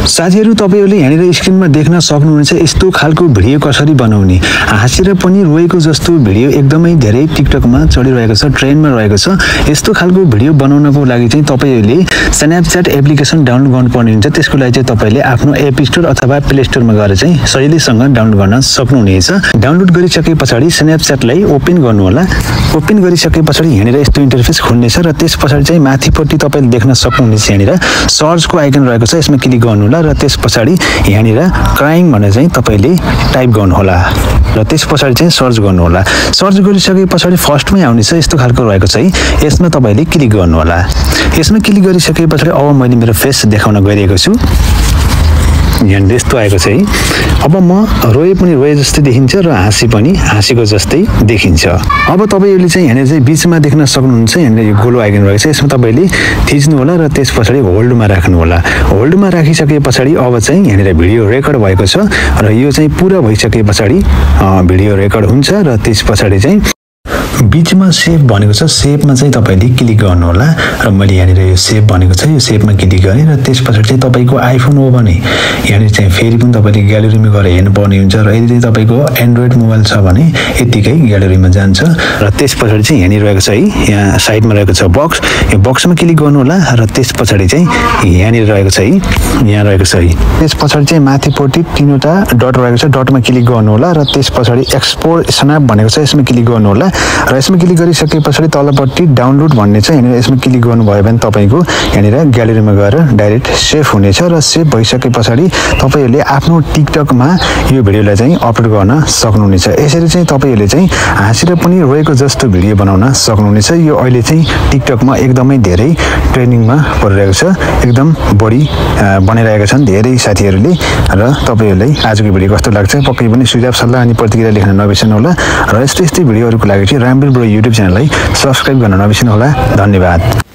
साथीहरु तपाईहरुले यहाँनिर स्क्रिनमा देख्न सक्नुहुनेछ यस्तो खालको भिडियो कसरी बनाउने हाँसेर पनि रोएको जस्तो भिडियो एकदमै धेरै टिकटकमा चलिरहेको छ ट्रेन्डमा रहेको छ यस्तो खालको भिडियो बनाउनको लागि चाहिँ तपाईहरुले स्न्यापच्याट एप्लिकेसन डाउनलोड गर्नुपर्ने हुन्छ त्यसको लागि चाहिँ तपाईले आफ्नो एप स्टोर अथवा प्ले स्टोरमा गएर चाहिँ सजिलैसँग डाउनलोड गर्न सक्नुहुनेछ डाउनलोड गरिसकेपछि स्न्यापच्याटलाई ओपन गर्नु होला ओपन गरिसकेपछि यहाँनिर यस्तो इन्टरफेस खुल्नेछ र त्यसपछि चाहिँ माथिपट्टि तपाईले देख्न सक्नुहुनेछ यहाँनिर सर्चको आइकन रहेको छ यसमा क्लिक गर्नु होला र त्यसपछि यहाँनिर क्राइङ भनेर चाहिँ तपाईले टाइप गर्नु होला र त्यसपछि चाहिँ सर्च गर्नु होला सर्च गरिसकेपछि फर्स्टमै आउनेछ यस्तो खालको रहेको छ यसमा तपाईले क्लिक गर्नु होला यसमा क्लिक गरिसकेपछि अब मैले मेरो फेस देखाउन गइरहेको छु यहाँ यस्तो आएको छ अब म रोए पनि रोए जस्तै देखिन्छ र हाँसी पनि हाँसीको जस्तै देखिन्छ अब तपाईहरुले चाहिँ यहाँ चाहिँ बीचमा देख्न सक्नुहुन्छ यहाँ यो गोलो आइकन रहेको छ यसमा तपाईले थिच्नु होला र त्यसपछि होल्डमा राख्नु होला होल्डमा राखिसकेपछि अब चाहिँ यहाँ भिडियो रेकर्ड भएको छ र यो चाहिँ पूरा भइसकेपछि भिडियो रेकर्ड हुन्छ र त्यसपछि चाहिँ बीचमा सेभ भनेको छ सेभमा चाहिँ तपाईले क्लिक गर्नु होला र मैले यहाँनिर यो सेभ भनेको छ यो सेभमा क्लिक गरेँ र त्यसपछि चाहिँ तपाईको आइफोन हो भने यहाँनिर चाहिँ फेरि पनि तपाईले ग्यालरीमा गएर हेर्नुपर्ने हुन्छ र यदि तपाईको एन्ड्रोइड मोबाइल छ भने यतिकै ग्यालरीमा जान्छ र त्यसपछि चाहिँ यहाँनिर रहेको छ यहाँ साइडमा रहेको छ बक्स यो बक्समा क्लिक गर्नु होला र त्यसपछि चाहिँ यहाँनिर रहेको छ यहाँ रहेको छ त्यसपछि चाहिँ माथिपट्टि तीनवटा डट रहेको छ डटमा क्लिक गर्नु होला र त्यसपछि एक्सपोर्ट स्न्याप भनेको छ यसमा क्लिक गर्नु होला र यसमा क्लिक गरिसकेपछि तलपट्टि डाउनलोड भन्ने छ यहाँनिर यसमा क्लिक गर्नुभयो भने तपाईको यहाँनिर ग्यालरीमा गएर डाइरेक्ट सेभ हुनेछ र सेभ भइसकेपछि तपाईहरुले आफ्नो टिकटकमा यो भिडियोलाई चाहिँ अपलोड गर्न सक्नुहुनेछ यसरी चाहिँ तपाईहरुले चाहिँ हाँसेर पनि रोएको जस्तो भिडियो बनाउन सक्नुहुनेछ यो अहिले चाहिँ टिकटकमा एकदमै धेरै ट्रेन्डिङमा परिरहेको छ एकदम बढी बनाइरहेका छन् धेरै साथीहरुले र तपाईहरुलाई आजको भिडियो कस्तो लाग्छ पक्कै पनि सुझाव सल्लाह अनि प्रतिक्रिया लेख्न नबिर्सनु होला र यस्तै भिडियोहरुको लागि चाहिँ रामबिर ब्रो युट्युब च्यानललाई सब्स्क्राइब गर्न नबिर्सनु होला धन्यवाद।